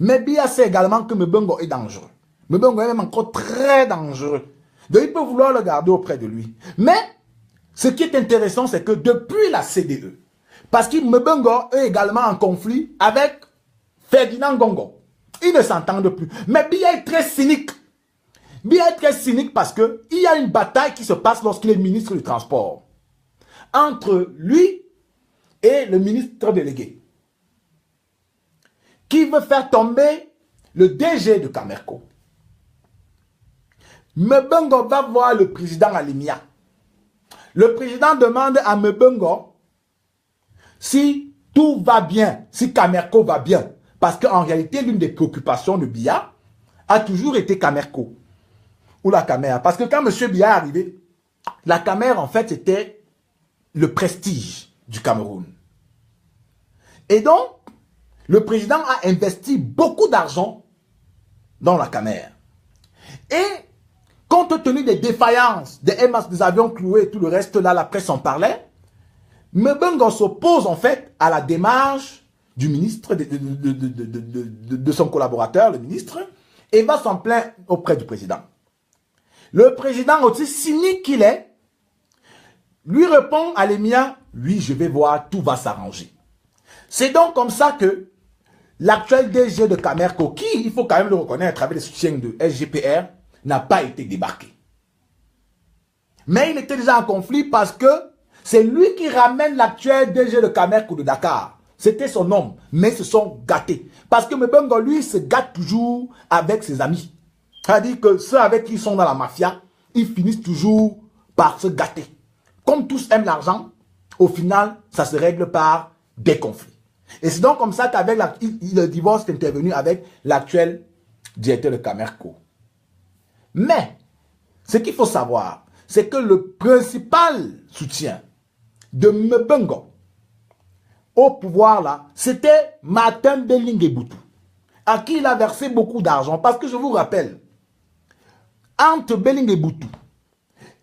Mais Biya sait également que Mebengo est dangereux. Mebengo est même encore très dangereux. Donc il peut vouloir le garder auprès de lui. Mais ce qui est intéressant, c'est que depuis la CDE, parce que Mebengo est également en conflit avec Ferdinand Gongo. Ils ne s'entendent plus. Mais Biya est très cynique. Biya est très cynique parce qu'il y a une bataille qui se passe lorsqu'il est ministre du Transport. Entre lui et le ministre délégué. Qui veut faire tomber le DG de Camerco. Mebengo va voir le président Alimia. Le président demande à Mebengo si tout va bien, si Camerco va bien. Parce qu'en réalité, l'une des préoccupations de Biya a toujours été Camerco. Ou la Camer. Parce que quand M. Biya est arrivé, la Camer, en fait, c'était le prestige du Cameroun. Et donc, le président a investi beaucoup d'argent dans la Camer. Et, compte tenu des défaillances, des avions cloués et tout le reste, là, la presse en parlait, Mebengo s'oppose, en fait, à la démarche du ministre, de son collaborateur, le ministre, et va s'en plaindre auprès du président. Le président, aussi cynique qu'il est, lui répond à l'Émia, oui, je vais voir, tout va s'arranger. C'est donc comme ça que l'actuel DG de Camerco, qui, il faut quand même le reconnaître, avec les soutiens de SGPR, n'a pas été débarqué. Mais il était déjà en conflit parce que c'est lui qui ramène l'actuel DG de Camerco de Dakar. C'était son homme, mais ils se sont gâtés. Parce que Mebengo, lui, se gâte toujours avec ses amis. C'est-à-dire que ceux avec qui ils sont dans la mafia, ils finissent toujours par se gâter. Comme tous aiment l'argent, au final, ça se règle par des conflits. Et c'est donc comme ça qu'avec le divorce est intervenu avec l'actuel directeur de Camerco. Mais, ce qu'il faut savoir, c'est que le principal soutien de Mebengo au pouvoir là, c'était Martin Bellingue-Boutou, à qui il a versé beaucoup d'argent. Parce que je vous rappelle, entre Bellingue-Boutou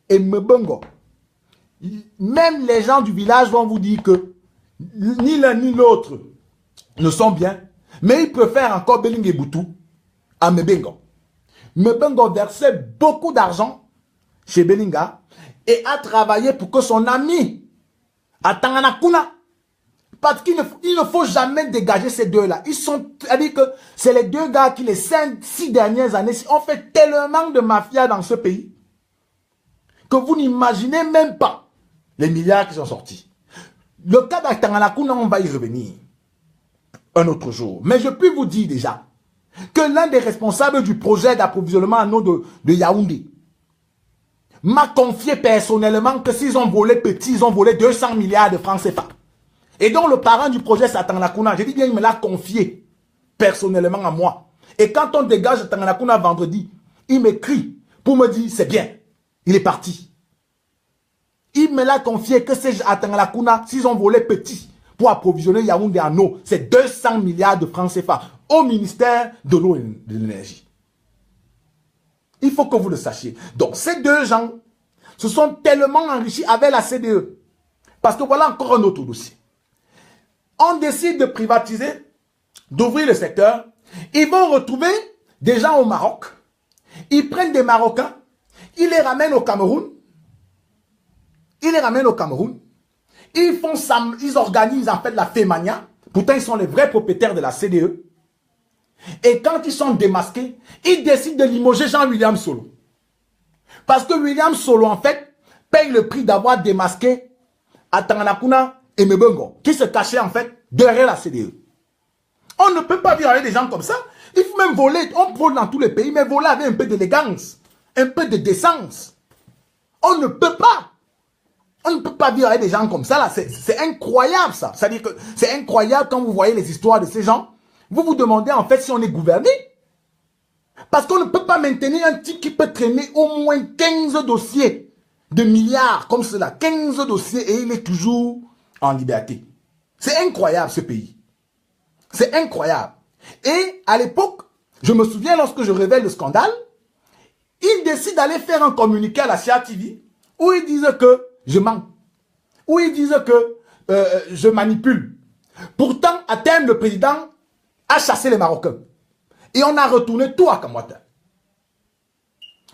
et Mebengo, même les gens du village vont vous dire que ni l'un ni l'autre ne sont bien, mais ils préfèrent encore Bellingue-Boutou à Mebengo. Mebengo versait beaucoup d'argent chez Belinga et a travaillé pour que son ami à Tanganakuna, parce qu'il ne faut jamais dégager ces deux-là. Ils sont, c'est-à-dire que c'est les deux gars qui les 5-6 dernières années ont fait tellement de mafia dans ce pays que vous n'imaginez même pas les milliards qui sont sortis. Le cas d'Atanganakuna, on va y revenir un autre jour. Mais je peux vous dire déjà que l'un des responsables du projet d'approvisionnement en eau de Yaoundé m'a confié personnellement que s'ils ont volé petit, ils ont volé 200 milliards de francs CFA. Et donc le parent du projet, c'est Tanganakuna. J'ai dit bien, il me l'a confié personnellement à moi. Et quand on dégage Tanganakuna vendredi, il m'écrit pour me dire, c'est bien. Il est parti. Il me l'a confié que c'est à Tanganakuna, s'ils ont volé petit pour approvisionner Yaoundé en eau, c'est 200 milliards de francs CFA au ministère de l'eau et de l'énergie. Il faut que vous le sachiez. Donc, ces deux gens se sont tellement enrichis avec la CDE. Parce que voilà encore un autre dossier. On décide de privatiser, d'ouvrir le secteur. Ils vont retrouver des gens au Maroc. Ils prennent des Marocains. Ils les ramènent au Cameroun. Ils organisent en fait la Fémania. Pourtant, ils sont les vrais propriétaires de la CDE. Et quand ils sont démasqués, ils décident de limoger Jean-William Solo. Parce que William Solo, en fait, paye le prix d'avoir démasqué Atanganakuna et Mebengo, qui se cachaient, en fait, derrière la CDE. On ne peut pas vivre avec des gens comme ça. Il faut même voler. On vole dans tous les pays, mais voler avec un peu d'élégance, un peu de décence. On ne peut pas. On ne peut pas vivre avec des gens comme ça, là. C'est incroyable, ça. C'est-à-dire que c'est incroyable quand vous voyez les histoires de ces gens. Vous vous demandez en fait si on est gouverné. Parce qu'on ne peut pas maintenir un type qui peut traîner au moins 15 dossiers de milliards comme cela. 15 dossiers et il est toujours en liberté. C'est incroyable ce pays. C'est incroyable. Et à l'époque, je me souviens lorsque je révèle le scandale, ils décident d'aller faire un communiqué à la CIA TV où ils disent que je mens. Où ils disent que je manipule. Pourtant, à terme, le président a chassé les Marocains. Et on a retourné tout à Kamwata.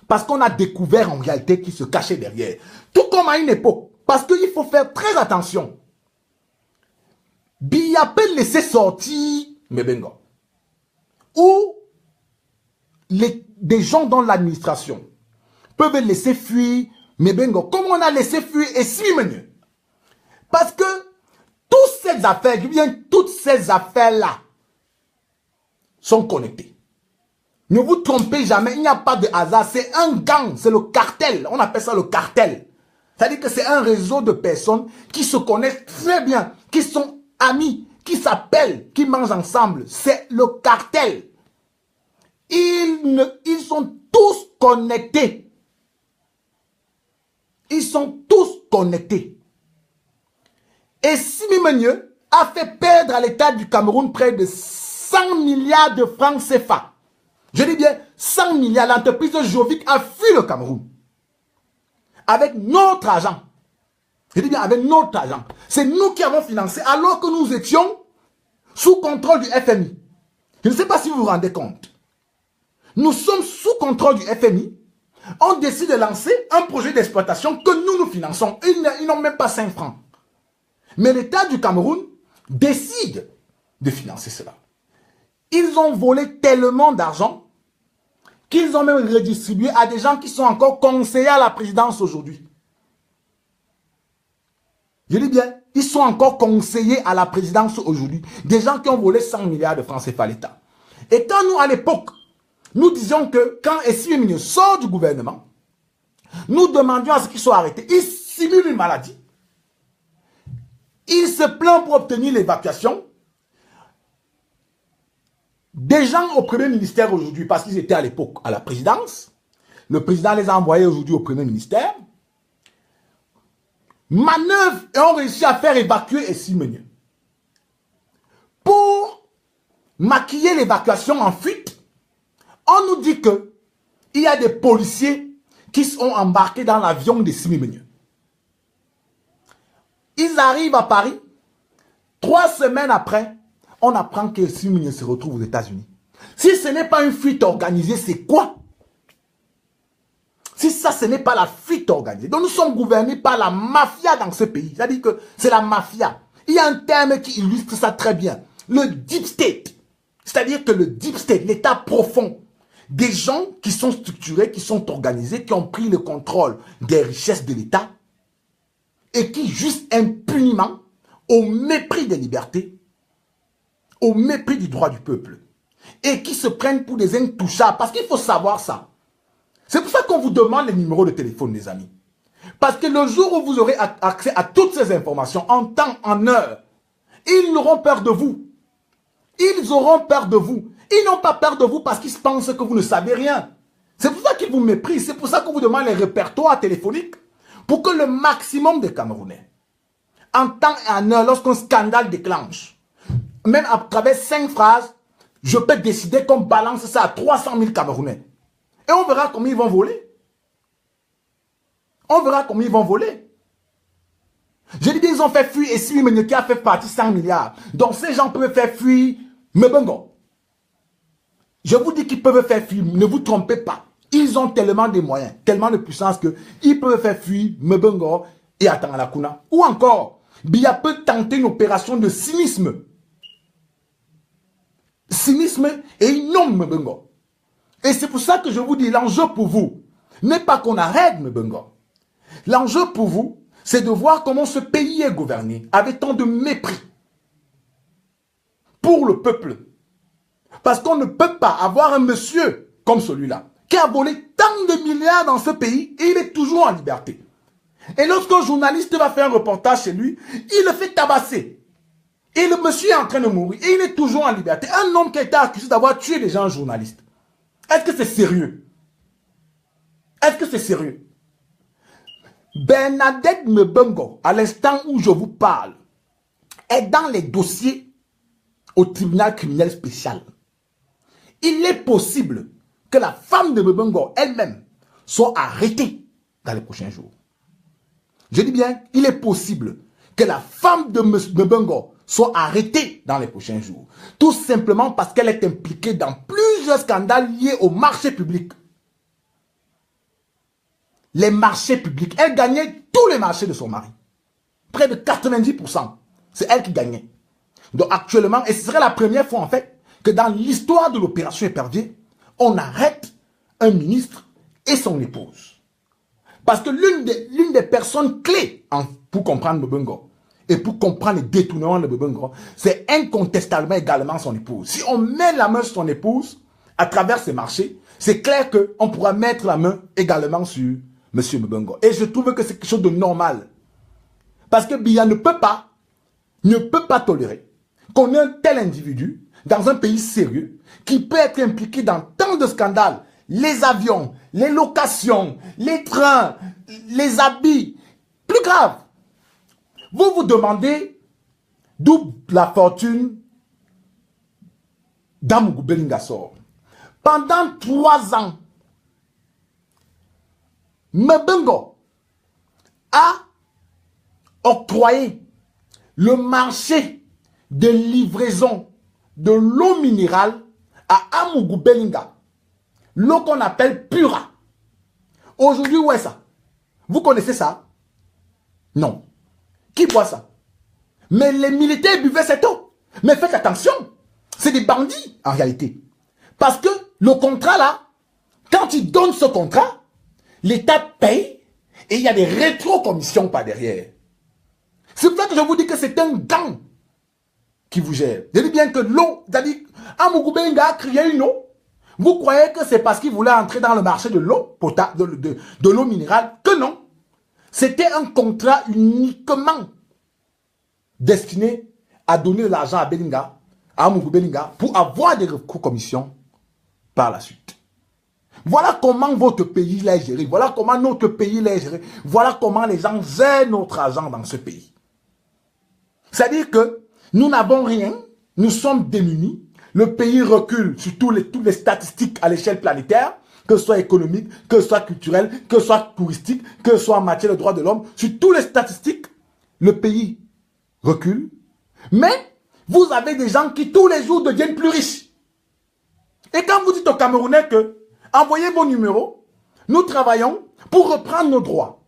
Parce qu'on a découvert en réalité qui se cachait derrière. Tout comme à une époque. Parce qu'il faut faire très attention. Biya peut laisser sortir Mebengo. Ou des gens dans l'administration peuvent laisser fuir Mebengo. Comme on a laissé fuir Essimene. Parce que toutes ces affaires-là, sont connectés. Ne vous trompez jamais, il n'y a pas de hasard. C'est un gang, c'est le cartel. On appelle ça le cartel. C'est-à-dire que c'est un réseau de personnes qui se connaissent très bien, qui sont amis, qui s'appellent, qui mangent ensemble. C'est le cartel. Ils sont tous connectés. Ils sont tous connectés. Et Simi Meunier a fait perdre à l'État du Cameroun près de 100 milliards de francs CFA. Je dis bien 100 milliards. L'entreprise Jovic a fui le Cameroun. Avec notre argent. Je dis bien avec notre argent. C'est nous qui avons financé alors que nous étions sous contrôle du FMI. Je ne sais pas si vous vous rendez compte. Nous sommes sous contrôle du FMI. On décide de lancer un projet d'exploitation que nous finançons. Ils n'ont même pas 5 francs. Mais l'État du Cameroun décide de financer cela. Ils ont volé tellement d'argent qu'ils ont même redistribué à des gens qui sont encore conseillers à la présidence aujourd'hui. Je dis bien, ils sont encore conseillers à la présidence aujourd'hui. Des gens qui ont volé 100 milliards de francs CFA à l'État. Et quand nous, à l'époque, nous disions que quand Essimene sort du gouvernement, nous demandions à ce qu'il soit arrêté. Il simule une maladie. Il se plaint pour obtenir l'évacuation. Des gens au premier ministère aujourd'hui, parce qu'ils étaient à l'époque à la présidence, le président les a envoyés aujourd'hui au premier ministère, manœuvrent et ont réussi à faire évacuer Essimene. Pour maquiller l'évacuation en fuite, on nous dit que il y a des policiers qui sont embarqués dans l'avion d'Essimene. Ils arrivent à Paris, 3 semaines après, on apprend que Essimene se retrouve aux États-Unis. Si ce n'est pas une fuite organisée, c'est quoi? ça, ce n'est pas la fuite organisée. Donc nous sommes gouvernés par la mafia dans ce pays. C'est-à-dire que c'est la mafia. Il y a un terme qui illustre ça très bien. Le deep state. C'est-à-dire que le deep state, l'état profond, des gens qui sont structurés, qui sont organisés, qui ont pris le contrôle des richesses de l'État et qui, juste impunément, au mépris des libertés, au mépris du droit du peuple, et qui se prennent pour des intouchables. Parce qu'il faut savoir ça. C'est pour ça qu'on vous demande les numéros de téléphone, les amis. Parce que le jour où vous aurez accès à toutes ces informations, en temps, en heure, ils auront peur de vous. Ils auront peur de vous. Ils n'ont pas peur de vous parce qu'ils pensent que vous ne savez rien. C'est pour ça qu'ils vous méprisent. C'est pour ça qu'on vous demande les répertoires téléphoniques. Pour que le maximum des Camerounais, en temps et en heure, lorsqu'un scandale déclenche, même à travers 5 phrases, je peux décider qu'on balance ça à 300 000 Camerounais. Et on verra comment ils vont voler. On verra comment ils vont voler. Je dis bien, ils ont fait fuir et si qui a fait partie 100 milliards. Donc ces gens peuvent faire fuir Mbongo. Je vous dis qu'ils peuvent faire fuir, ne vous trompez pas. Ils ont tellement de moyens, tellement de puissance qu'ils peuvent faire fuir Mbongo et Atangalakuna. Ou encore, Biya peut tenter une opération de cynisme. Cynisme et il nomme Mbongo. Et c'est pour ça que je vous dis, l'enjeu pour vous n'est pas qu'on arrête Mbongo. L'enjeu pour vous, c'est de voir comment ce pays est gouverné avec tant de mépris pour le peuple. Parce qu'on ne peut pas avoir un monsieur comme celui-là qui a volé tant de milliards dans ce pays et il est toujours en liberté. Et lorsqu'un journaliste va faire un reportage chez lui, il le fait tabasser. Et le monsieur est en train de mourir et il est toujours en liberté. Un homme qui a été accusé d'avoir tué des gens journalistes. Est-ce que c'est sérieux? Est-ce que c'est sérieux? Bernadette Mbongo, à l'instant où je vous parle, est dans les dossiers au tribunal criminel spécial. Il est possible que la femme de Mbongo elle-même soit arrêtée dans les prochains jours. Je dis bien, il est possible que la femme de Mbongo soit arrêtée dans les prochains jours. Tout simplement parce qu'elle est impliquée dans plusieurs scandales liés au marché public. Les marchés publics. Elle gagnait tous les marchés de son mari. Près de 90%. C'est elle qui gagnait. Donc actuellement, et ce serait la première fois en fait, que dans l'histoire de l'opération Épervier, on arrête un ministre et son épouse. Parce que l'une des personnes clés pour comprendre Mbongo et pour comprendre les détournements de Mbongo, c'est incontestablement également son épouse. Si on met la main sur son épouse à travers ces marchés, c'est clair qu'on pourra mettre la main également sur M. Mbongo. Et je trouve que c'est quelque chose de normal. Parce que Biya ne peut pas tolérer qu'on ait un tel individu dans un pays sérieux qui peut être impliqué dans tant de scandales. Les avions, les locations, les trains, les habits. Plus grave, vous vous demandez d'où la fortune d'Amougou Belinga sort. Pendant 3 ans, Mbongo a octroyé le marché de livraison de l'eau minérale à Amougou Belinga. L'eau qu'on appelle Pura. Aujourd'hui, où est ça? Vous connaissez ça? Non. Qui boit ça? Mais les militaires buvaient cette eau. Mais faites attention, c'est des bandits en réalité. Parce que le contrat là, quand ils donnent ce contrat, l'État paye et il y a des rétro-commissions par derrière. C'est pour ça que je vous dis que c'est un gang qui vous gère. Je dis bien que l'eau, c'est-à-dire, Amougou Belinga a créé une eau. Vous croyez que c'est parce qu'il voulait entrer dans le marché de l'eau potable, de l'eau minérale? Que non. C'était un contrat uniquement destiné à donner de l'argent à Belinga, à Amougou Belinga, pour avoir des recours-commissions par la suite. Voilà comment votre pays l'est géré. Voilà comment notre pays l'est géré. Voilà comment les gens gèrent notre argent dans ce pays. C'est-à-dire que nous n'avons rien, nous sommes démunis. Le pays recule sur toutes les statistiques à l'échelle planétaire, que ce soit économique, que ce soit culturel, que ce soit touristique, que ce soit en matière de droits de l'homme. Sur toutes les statistiques, le pays recule. Mais vous avez des gens qui tous les jours deviennent plus riches. Et quand vous dites aux Camerounais que envoyez vos numéros, Nous travaillons pour reprendre nos droits,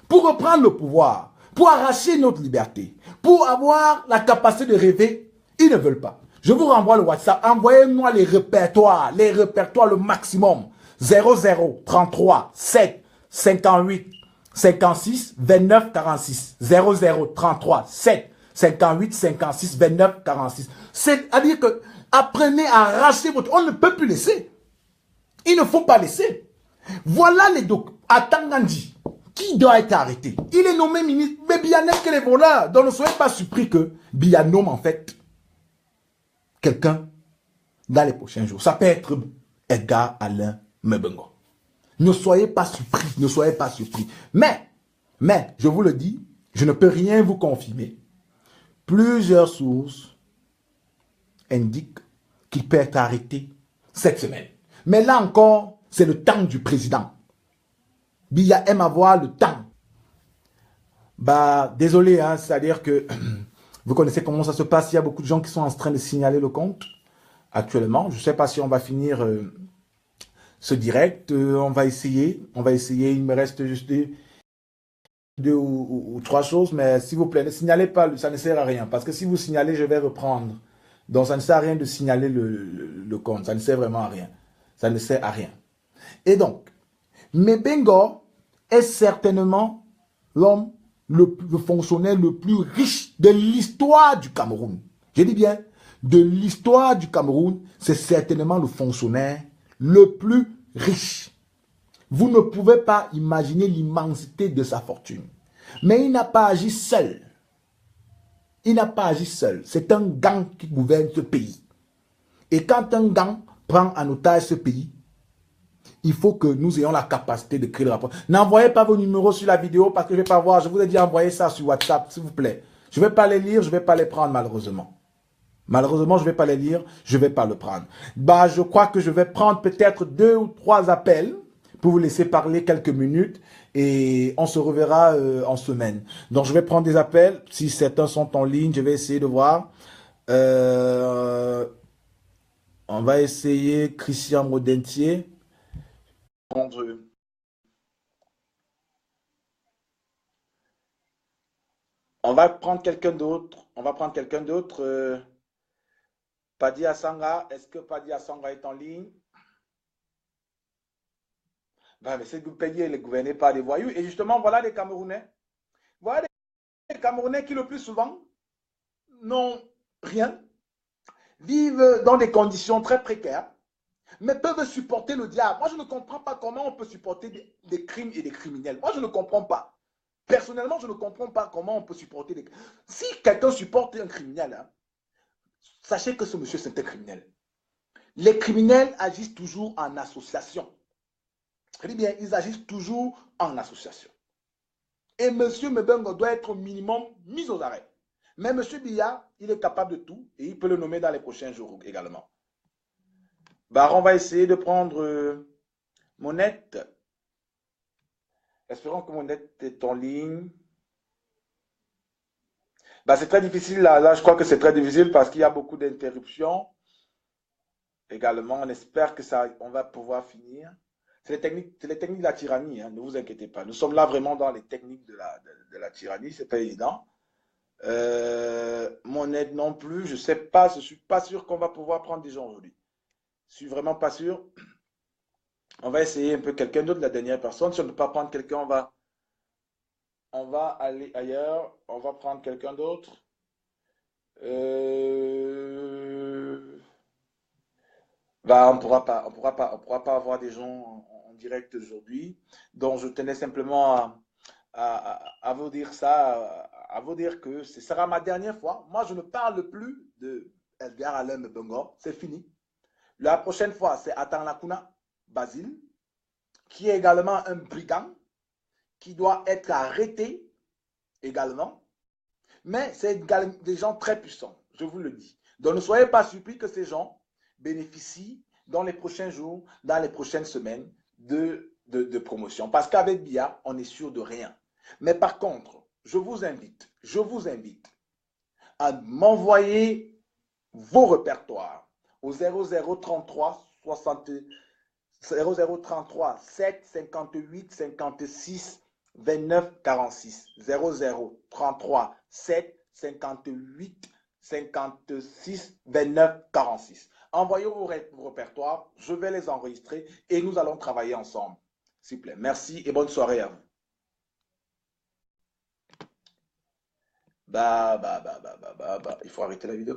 pour reprendre le pouvoir, pour arracher notre liberté, pour avoir la capacité de rêver. Ils ne veulent pas. Je vous renvoie le WhatsApp. Envoyez-moi les répertoires le maximum. 00 33 7 58 56 29 46. 00 33 7 58 56 29 46. C'est-à-dire que apprenez à arracher votre... On ne peut plus laisser. Il ne faut pas laisser. Voilà les documents. Atangandi, qui doit être arrêté. Il est nommé ministre. Mais bien n'est que les voleurs. Donc ne soyez pas surpris que Biya nomme en fait quelqu'un dans les prochains jours. Ça peut être Edgar Alain Mebengo. Ne soyez pas surpris. Ne soyez pas surpris. Mais, je vous le dis, je ne peux rien vous confirmer. Plusieurs sources indiquent qu'il peut être arrêté cette semaine. Mais là encore, c'est le temps du président. Biya aime avoir le temps. Bah, désolé, hein, c'est-à-dire que vous connaissez comment ça se passe. Il y a beaucoup de gens qui sont en train de signaler le compte actuellement. Je ne sais pas si on va finir ce direct. On va essayer. Il me reste juste deux ou trois choses, mais s'il vous plaît, ne signalez pas, ça ne sert à rien. Parce que si vous signalez, je vais reprendre. Donc, ça ne sert à rien de signaler le compte. Ça ne sert vraiment à rien. Ça ne sert à rien. Et donc, Mebengo est certainement l'homme, le fonctionnaire le plus riche de l'histoire du Cameroun. Je dis bien, de l'histoire du Cameroun, c'est certainement le fonctionnaire le plus riche. Vous ne pouvez pas imaginer l'immensité de sa fortune. Mais il n'a pas agi seul. Il n'a pas agi seul. C'est un gang qui gouverne ce pays. Et quand un gang prend en otage ce pays, il faut que nous ayons la capacité de créer le rapport. N'envoyez pas vos numéros sur la vidéo parce que je ne vais pas voir. Je vous ai dit envoyez ça sur WhatsApp, s'il vous plaît. Je ne vais pas les lire, je ne vais pas les prendre malheureusement. Malheureusement, je ne vais pas les lire, je ne vais pas le prendre. Bah, je crois que je vais prendre peut-être 2 ou 3 appels pour vous laisser parler quelques minutes et on se reverra en semaine. Donc, je vais prendre des appels. Si certains sont en ligne, je vais essayer de voir. On va essayer Christian Modentier. On va prendre quelqu'un d'autre. Padi Asanga. Est-ce que Padi Asanga est en ligne? Bah, mais ce pays est gouverné par des voyous. Et justement, voilà les Camerounais. Voilà les Camerounais qui le plus souvent n'ont rien, vivent dans des conditions très précaires, mais peuvent supporter le diable. Moi, je ne comprends pas comment on peut supporter des crimes et des criminels. Moi, je ne comprends pas. Personnellement, je ne comprends pas comment on peut supporter des... Si quelqu'un supporte un criminel, hein, sachez que ce monsieur, c'est un criminel. Les criminels agissent toujours en association. Je dis bien, ils agissent toujours en association. Et monsieur Mebengo doit être au minimum mis aux arrêts. Mais monsieur Biya, il est capable de tout et il peut le nommer dans les prochains jours également. Bah, on va essayer de prendre Monette. Espérons que Monette est en ligne. Bah, c'est très difficile là, je crois que c'est très difficile parce qu'il y a beaucoup d'interruptions. Également, on espère que on va pouvoir finir. C'est les techniques de la tyrannie, hein, ne vous inquiétez pas. Nous sommes là vraiment dans les techniques de la tyrannie, c'est pas évident. Mon aide non plus, je sais pas, je suis pas sûr qu'on va pouvoir prendre des gens aujourd'hui. Je suis vraiment pas sûr. On va essayer un peu quelqu'un d'autre, la dernière personne. Si on ne peut pas prendre quelqu'un, on va aller ailleurs. On va prendre quelqu'un d'autre. Bah, on pourra pas avoir des gens en direct aujourd'hui. Donc, je tenais simplement à vous dire ça, à vous dire que ce sera ma dernière fois. Moi, je ne parle plus de Edgar Alain Mebengo. C'est fini. La prochaine fois, c'est Atan Lakuna Basile, qui est également un brigand, qui doit être arrêté également. Mais c'est des gens très puissants, je vous le dis. Donc, ne soyez pas surpris que ces gens bénéficient dans les prochains jours, dans les prochaines semaines de promotion. Parce qu'avec Biya, on est sûr de rien. Mais par contre, je vous invite à m'envoyer vos répertoires au 0033 60 0033 7 58 56 29 46. 0033 7 58 56 29 46. Envoyez vos répertoires, je vais les enregistrer et nous allons travailler ensemble. S'il vous plaît. Merci et bonne soirée à vous. Il faut arrêter la vidéo.